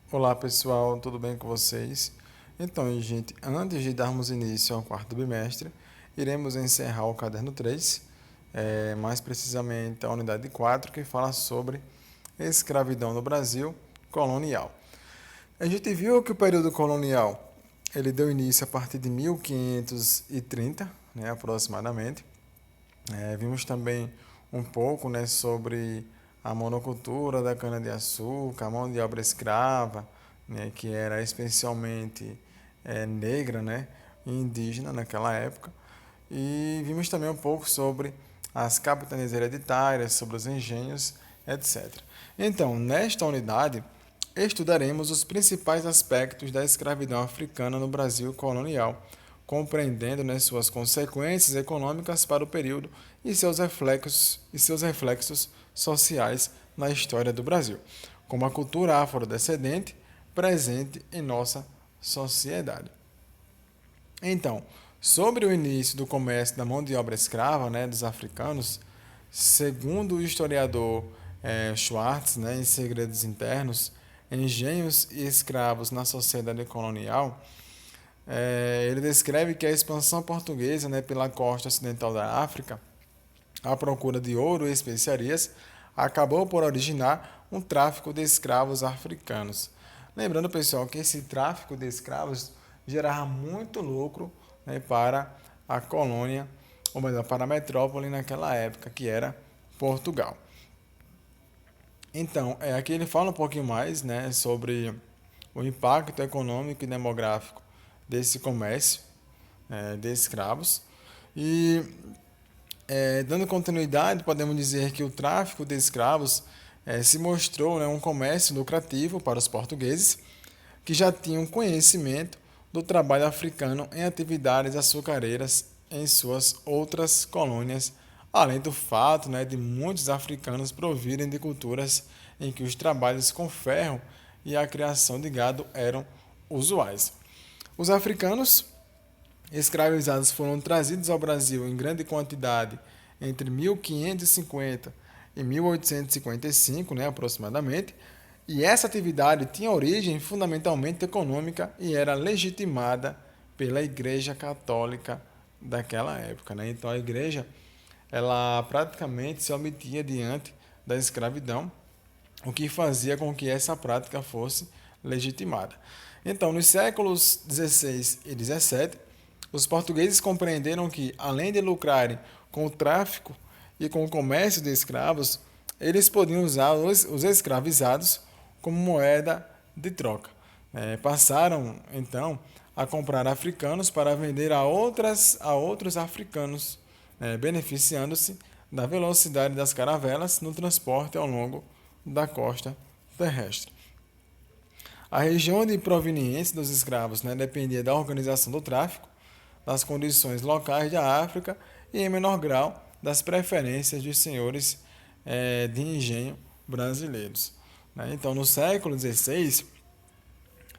Olá pessoal, tudo bem com vocês? Então, gente, antes de darmos início ao quarto bimestre, iremos encerrar o caderno 3, mais precisamente a unidade 4, que fala sobre escravidão no Brasil colonial. A gente viu que o período colonial ele deu início a partir de 1530, né, aproximadamente. Vimos também um pouco, né, sobre a monocultura da cana-de-açúcar, a mão de obra escrava, né, que era especialmente negra, né, e indígena naquela época. E vimos também um pouco sobre as capitanias hereditárias, sobre os engenhos, etc. Então, nesta unidade, estudaremos os principais aspectos da escravidão africana no Brasil colonial, compreendendo, né, suas consequências econômicas para o período e seus reflexos sociais na história do Brasil, como a cultura afrodescendente presente em nossa sociedade. Então, sobre o início do comércio da mão de obra escrava, né, dos africanos, segundo o historiador Schwartz, né, em Segredos Internos, Engenhos e Escravos na Sociedade Colonial, ele descreve que a expansão portuguesa, né, pela costa ocidental da África, à procura de ouro e especiarias, acabou por originar um tráfico de escravos africanos. Lembrando, pessoal, que esse tráfico de escravos gerava muito lucro, né, para a colônia, ou melhor, para a metrópole naquela época, que era Portugal. Então, aqui ele fala um pouquinho mais, né, sobre o impacto econômico e demográfico desse comércio de escravos. E, dando continuidade, podemos dizer que o tráfico de escravos se mostrou, né, um comércio lucrativo para os portugueses, que já tinham conhecimento do trabalho africano em atividades açucareiras em suas outras colônias, além do fato, né, de muitos africanos provirem de culturas em que os trabalhos com ferro e a criação de gado eram usuais. Os africanos escravizados foram trazidos ao Brasil em grande quantidade entre 1550 e 1855, né, aproximadamente, e essa atividade tinha origem fundamentalmente econômica e era legitimada pela Igreja Católica daquela época, né? Então a igreja ela praticamente se omitia diante da escravidão, o que fazia com que essa prática fosse legitimada. Então, nos séculos XVI e XVII, os portugueses compreenderam que, além de lucrarem com o tráfico e com o comércio de escravos, eles podiam usar os escravizados como moeda de troca. Passaram, então, a comprar africanos para vender a outros africanos, beneficiando-se da velocidade das caravelas no transporte ao longo da costa terrestre. A região de proveniência dos escravos, dependia da organização do tráfico, das condições locais da África e, em menor grau, das preferências dos senhores de engenho brasileiros. Então, no século XVI,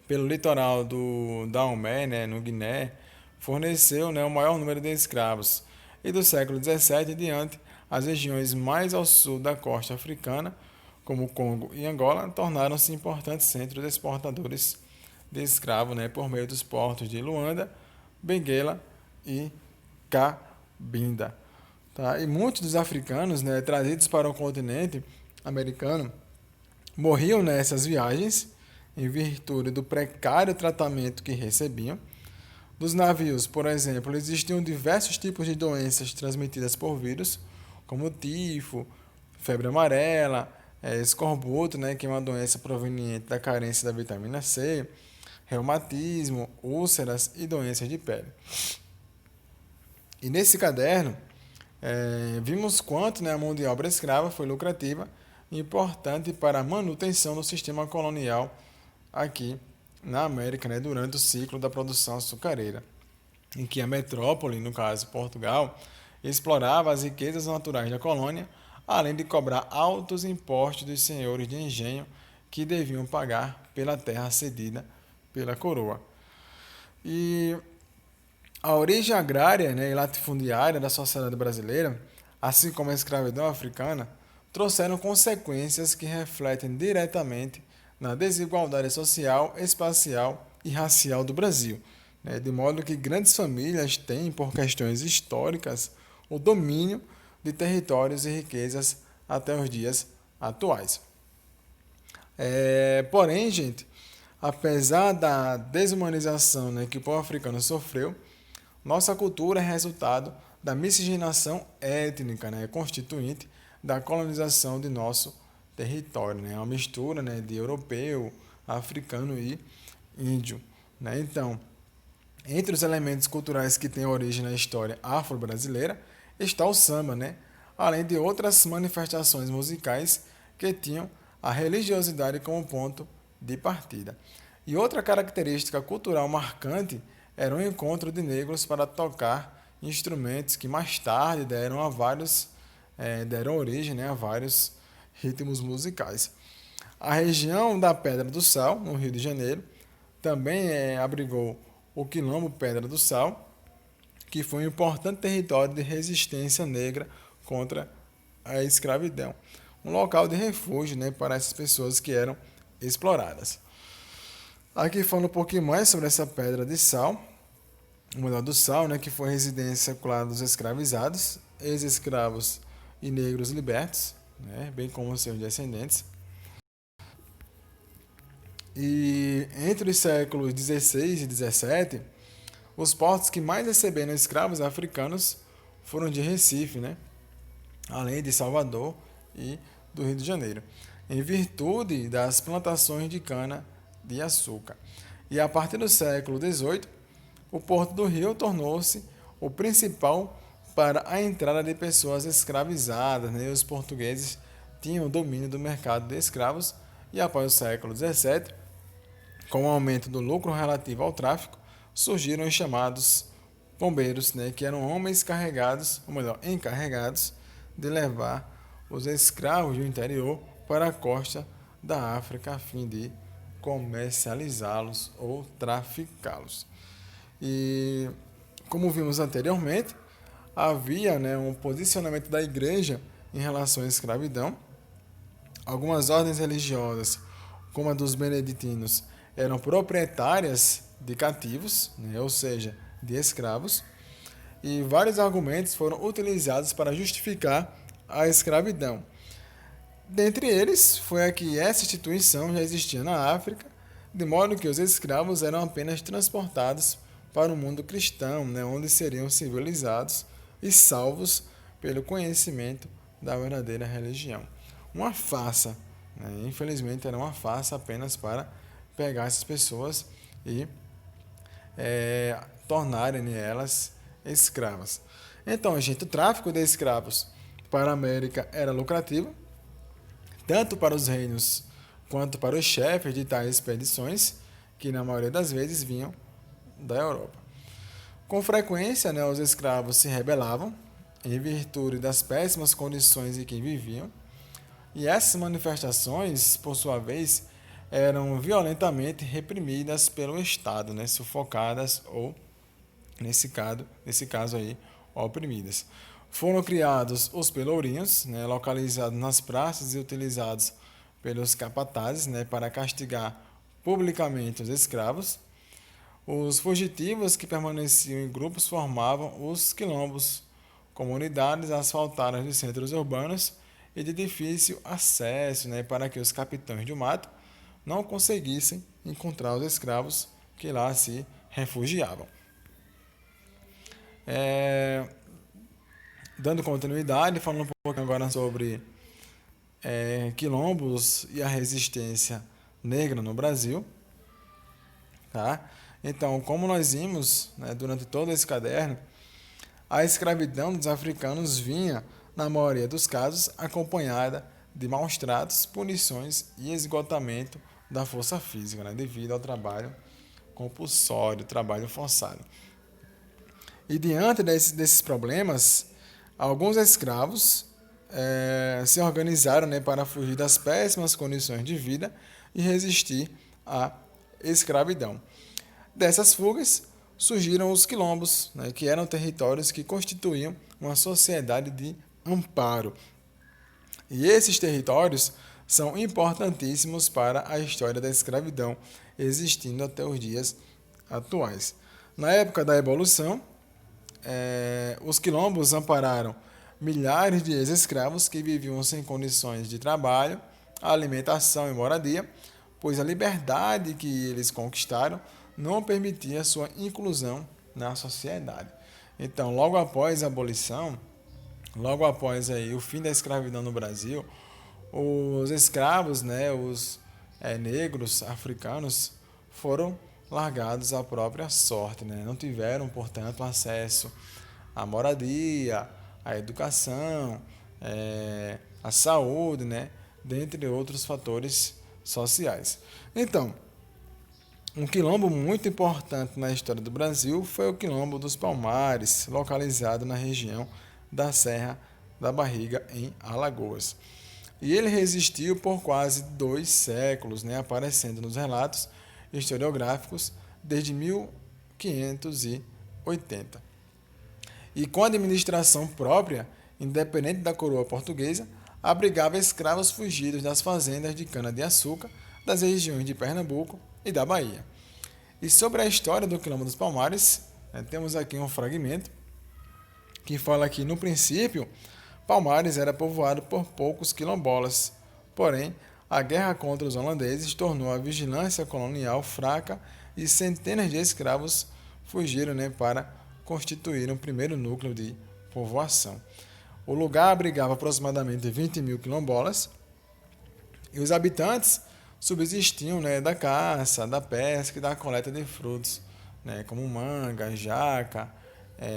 pelo litoral do Daomé, no Guiné, forneceu, o maior número de escravos. E do século XVII em diante, as regiões mais ao sul da costa africana, como o Congo e Angola, tornaram-se importantes centros exportadores de escravos, por meio dos portos de Luanda, Benguela e Cabinda. Tá? E muitos dos africanos, trazidos para o continente americano morriam nessas viagens em virtude do precário tratamento que recebiam. Dos navios, por exemplo, existiam diversos tipos de doenças transmitidas por vírus, como tifo, febre amarela, escorbuto, que é uma doença proveniente da carência da vitamina C, reumatismo, úlceras e doenças de pele. E nesse caderno, vimos quanto a mão de obra escrava foi lucrativa e importante para a manutenção do sistema colonial aqui na América, durante o ciclo da produção açucareira, em que a metrópole, no caso Portugal, explorava as riquezas naturais da colônia, além de cobrar altos impostos dos senhores de engenho que deviam pagar pela terra cedida pela coroa. E a origem agrária, e latifundiária da sociedade brasileira, assim como a escravidão africana, trouxeram consequências que refletem diretamente na desigualdade social, espacial e racial do Brasil, né? De modo que grandes famílias têm, por questões históricas, o domínio de territórios e riquezas até os dias atuais. Porém, gente, apesar da desumanização, né, que o povo africano sofreu, nossa cultura é resultado da miscigenação étnica, né, constituinte da colonização de nosso território. Né, uma mistura, né, de europeu, africano e índio. Né. Então, entre os elementos culturais que têm origem na história afro-brasileira está o samba, né, além de outras manifestações musicais que tinham a religiosidade como ponto de partida. E outra característica cultural marcante era o encontro de negros para tocar instrumentos que mais tarde deram origem, né, a vários ritmos musicais. A região da Pedra do Sal, no Rio de Janeiro, também abrigou o Quilombo Pedra do Sal, que foi um importante território de resistência negra contra a escravidão. Um local de refúgio, né, para essas pessoas que eram exploradas. Aqui falando um pouquinho mais sobre essa pedra de sal, o Mulher do Sal, né, que foi residência secular dos escravizados, ex-escravos e negros libertos, né, bem como seus descendentes. E entre os séculos 16 e 17, os portos que mais receberam escravos africanos foram de Recife, né, além de Salvador e do Rio de Janeiro, em virtude das plantações de cana de açúcar. E a partir do século XVIII, o Porto do Rio tornou-se o principal para a entrada de pessoas escravizadas. Né? Os portugueses tinham o domínio do mercado de escravos e após o século XVII, com o aumento do lucro relativo ao tráfico, surgiram os chamados pombeiros, né? Que eram homens carregados, ou melhor, encarregados de levar os escravos do interior para a costa da África a fim de comercializá-los ou traficá-los. E como vimos anteriormente, havia, né, um posicionamento da igreja em relação à escravidão. Algumas ordens religiosas, como a dos beneditinos, eram proprietárias de cativos, né, ou seja, de escravos, e vários argumentos foram utilizados para justificar a escravidão. Dentre eles, foi que essa instituição já existia na África, de modo que os escravos eram apenas transportados para o mundo cristão, né, onde seriam civilizados e salvos pelo conhecimento da verdadeira religião. Uma farsa, né, infelizmente era uma farsa apenas para pegar essas pessoas e tornarem elas escravas. Então, gente, o tráfico de escravos para a América era lucrativo, tanto para os reinos quanto para os chefes de tais expedições, que na maioria das vezes vinham da Europa. Com frequência, né, os escravos se rebelavam em virtude das péssimas condições em que viviam, e essas manifestações, por sua vez, eram violentamente reprimidas pelo Estado, né, sufocadas ou, nesse caso aí, oprimidas. Foram criados os pelourinhos, né, localizados nas praças e utilizados pelos capatazes, né, para castigar publicamente os escravos. Os fugitivos que permaneciam em grupos formavam os quilombos, comunidades asfaltadas de centros urbanos e de difícil acesso, né, para que os capitães do mato não conseguissem encontrar os escravos que lá se refugiavam. Dando continuidade, falando um pouco agora sobre quilombos e a resistência negra no Brasil. Tá? Então, como nós vimos, né, durante todo esse caderno, a escravidão dos africanos vinha, na maioria dos casos, acompanhada de maus tratos, punições e esgotamento da força física, né, devido ao trabalho compulsório, trabalho forçado. E diante desses problemas, alguns escravos se organizaram, né, para fugir das péssimas condições de vida e resistir à escravidão. Dessas fugas surgiram os quilombos, né, que eram territórios que constituíam uma sociedade de amparo. E esses territórios são importantíssimos para a história da escravidão, existindo até os dias atuais. Na época da Evolução, os quilombos ampararam milhares de ex-escravos que viviam sem condições de trabalho, alimentação e moradia, pois a liberdade que eles conquistaram não permitia sua inclusão na sociedade. Então, logo após a abolição, logo após aí o fim da escravidão no Brasil, os escravos, né, os negros africanos, foram largados à própria sorte, né? Não tiveram, portanto, acesso à moradia, à educação, à saúde, né? Dentre outros fatores sociais. Então, um quilombo muito importante na história do Brasil foi o Quilombo dos Palmares, localizado na região da Serra da Barriga, em Alagoas. E ele resistiu por quase 2 séculos, né, aparecendo nos relatos historiográficos desde 1580. E com administração própria, independente da coroa portuguesa, abrigava escravos fugidos das fazendas de cana-de-açúcar das regiões de Pernambuco e da Bahia. E sobre a história do Quilombo dos Palmares, temos aqui um fragmento que fala que, no princípio, Palmares era povoado por poucos quilombolas. Porém, a guerra contra os holandeses tornou a vigilância colonial fraca e centenas de escravos fugiram, né, para constituir um primeiro núcleo de povoação. O lugar abrigava aproximadamente 20 mil quilombolas e os habitantes subsistiam, né, da caça, da pesca e da coleta de frutos, né, como manga, jaca,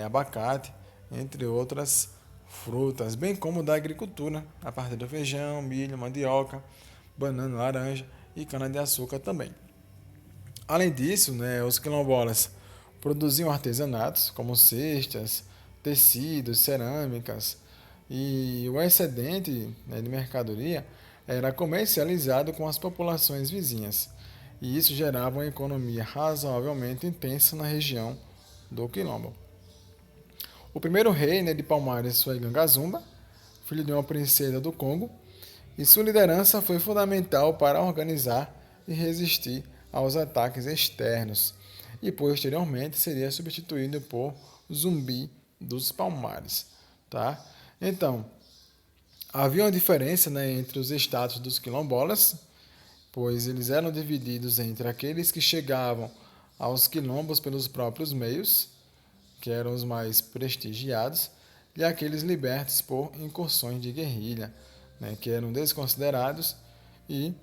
abacate, entre outras frutas, bem como da agricultura, a partir do feijão, milho, mandioca, banana, laranja e cana-de-açúcar também. Além disso, né, os quilombolas produziam artesanatos como cestas, tecidos, cerâmicas, e o excedente, né, de mercadoria era comercializado com as populações vizinhas, e isso gerava uma economia razoavelmente intensa na região do Quilombo. O primeiro rei, né, de Palmares foi Gangazumba, filho de uma princesa do Congo, e sua liderança foi fundamental para organizar e resistir aos ataques externos, e posteriormente seria substituído por Zumbi dos Palmares. Tá? Então, havia uma diferença, né, entre os status dos quilombolas, pois eles eram divididos entre aqueles que chegavam aos quilombos pelos próprios meios, que eram os mais prestigiados, e aqueles libertos por incursões de guerrilha, né, que eram desconsiderados e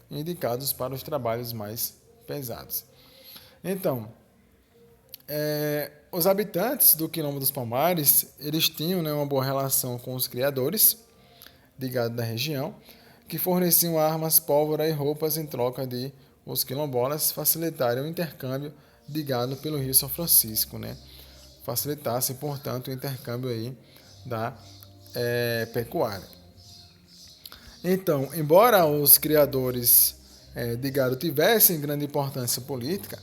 indicados para os trabalhos mais pesados. Então, os habitantes do Quilombo dos Palmares, eles tinham, né, uma boa relação com os criadores de gado da região, que forneciam armas, pólvora e roupas em troca de os quilombolas facilitarem o intercâmbio de gado pelo Rio São Francisco, né? Facilitasse, portanto, o intercâmbio aí da pecuária. Então, embora os criadores de gado tivessem grande importância política,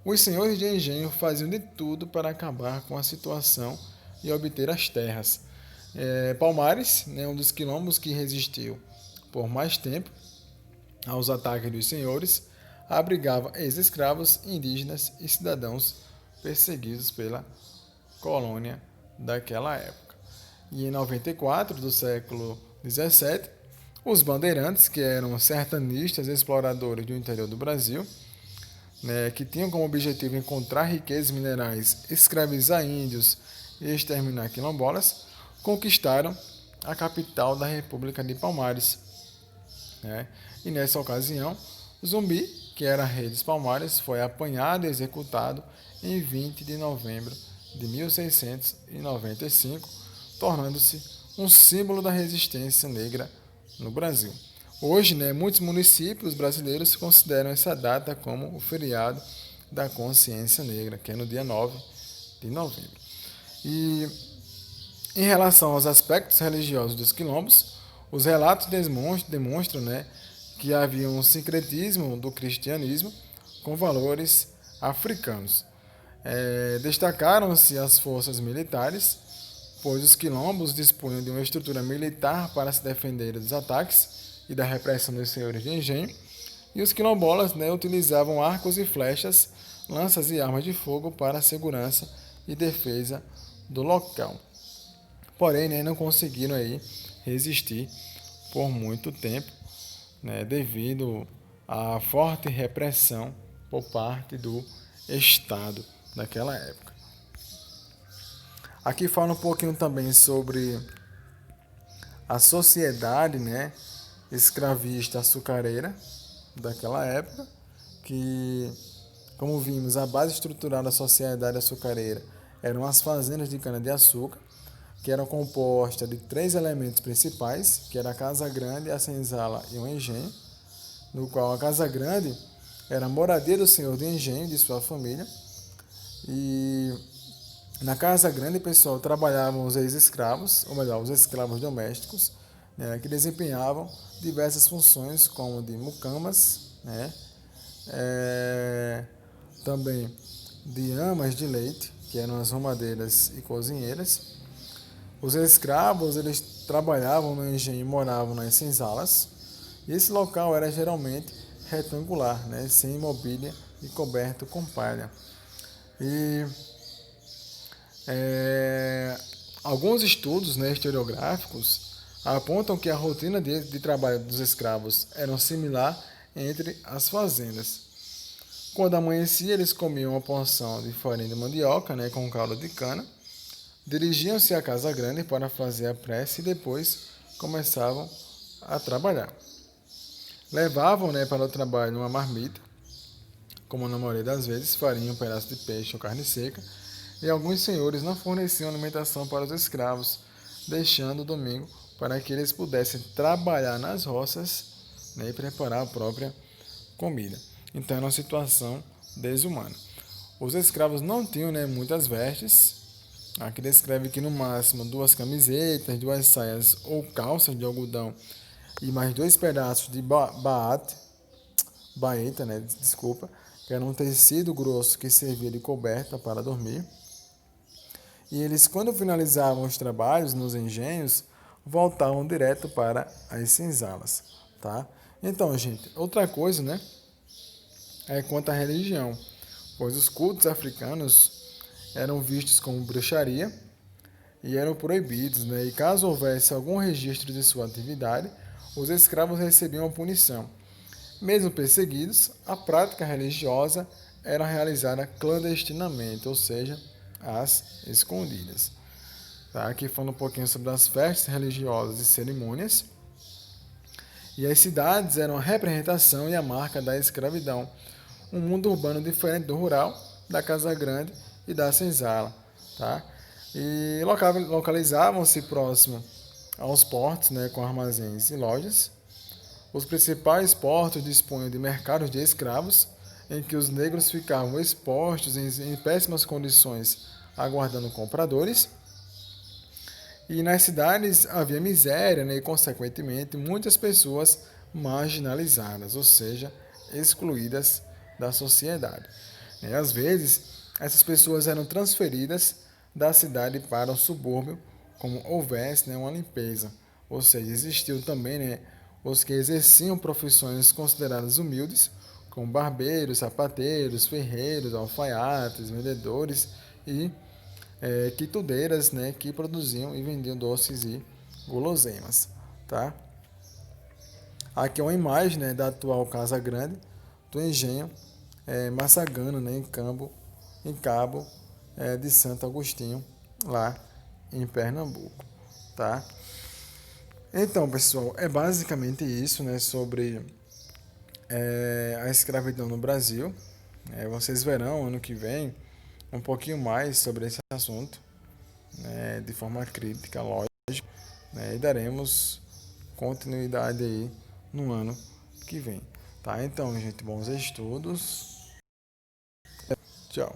os senhores de engenho faziam de tudo para acabar com a situação e obter as terras. Palmares, né, um dos quilombos que resistiu por mais tempo aos ataques dos senhores, abrigava ex-escravos, indígenas e cidadãos perseguidos pela colônia daquela época. E em 94 do século XVII, os bandeirantes, que eram sertanistas exploradores do interior do Brasil, né, que tinham como objetivo encontrar riquezas minerais, escravizar índios e exterminar quilombolas, conquistaram a capital da República de Palmares. Né? E nessa ocasião, Zumbi, que era rei dos Palmares, foi apanhado e executado em 20 de novembro de 1695, tornando-se um símbolo da resistência negra no Brasil. Hoje, né, muitos municípios brasileiros consideram essa data como o feriado da consciência negra, que é no dia 9 de novembro. E em relação aos aspectos religiosos dos quilombos, os relatos demonstram, né, que havia um sincretismo do cristianismo com valores africanos. Destacaram-se as forças militares, pois os quilombos dispunham de uma estrutura militar para se defender dos ataques e da repressão dos senhores de engenho. E os quilombolas, né, utilizavam arcos e flechas, lanças e armas de fogo para a segurança e defesa do local. Porém, né, não conseguiram aí resistir por muito tempo, né, devido à forte repressão por parte do Estado daquela época. Aqui fala um pouquinho também sobre a sociedade, né, escravista açucareira daquela época, que, como vimos, a base estrutural da sociedade açucareira eram as fazendas de cana-de-açúcar, que eram compostas de 3 elementos principais, que era a casa grande, a senzala e o engenho, no qual a casa grande era a moradia do senhor de engenho e de sua família, e na casa grande, pessoal, trabalhavam os ex-escravos, ou melhor, os escravos domésticos, né, que desempenhavam diversas funções, como de mucamas, né, também de amas de leite, que eram as romadeiras e cozinheiras. Os escravos, eles trabalhavam no engenho e moravam nas senzalas, e esse local era geralmente retangular, né, sem mobília e coberto com palha. E alguns estudos, né, historiográficos apontam que a rotina de trabalho dos escravos era similar entre as fazendas. Quando amanhecia, eles comiam uma porção de farinha de mandioca, né, com caldo de cana, dirigiam-se à casa grande para fazer a prece e depois começavam a trabalhar. Levavam, né, para o trabalho uma marmita, como na maioria das vezes, farinha, um pedaço de peixe ou carne seca, e alguns senhores não forneciam alimentação para os escravos, deixando o domingo para que eles pudessem trabalhar nas roças, né, e preparar a própria comida. Então era uma situação desumana. Os escravos não tinham, né, muitas vestes. Aqui descreve que no máximo 2 camisetas, 2 saias ou calças de algodão e mais 2 pedaços de baeta, né, desculpa, que era um tecido grosso que servia de coberta para dormir. E eles, quando finalizavam os trabalhos nos engenhos, voltavam direto para as senzalas, tá? Então, gente, outra coisa, né, é quanto à religião, pois os cultos africanos eram vistos como bruxaria e eram proibidos, né? E caso houvesse algum registro de sua atividade, os escravos recebiam a punição. Mesmo perseguidos, a prática religiosa era realizada clandestinamente, ou seja, às escondidas. Tá? Aqui falando um pouquinho sobre as festas religiosas e cerimônias. E as cidades eram a representação e a marca da escravidão. Um mundo urbano diferente do rural, da casa grande e da senzala. Tá? E localizavam-se próximo aos portos, né, com armazéns e lojas. Os principais portos dispunham de mercados de escravos, em que os negros ficavam expostos em péssimas condições, aguardando compradores. E nas cidades havia miséria, né, e, consequentemente, muitas pessoas marginalizadas, ou seja, excluídas da sociedade. E, às vezes, essas pessoas eram transferidas da cidade para o subúrbio, como houvesse, né, uma limpeza. Ou seja, existiu também, né, os que exerciam profissões consideradas humildes, como barbeiros, sapateiros, ferreiros, alfaiates, vendedores e quitudeiras, né, que produziam e vendiam doces e guloseimas, tá? Aqui é uma imagem, né, da atual Casa Grande do engenho Massagano, né, em Cabo de Santo Agostinho, lá em Pernambuco, tá? Então, pessoal, é basicamente isso, né, sobre a escravidão no Brasil. Vocês verão ano que vem um pouquinho mais sobre esse assunto, né, de forma crítica, lógico, né, e daremos continuidade aí no ano que vem. Tá? Então, gente, bons estudos. Tchau.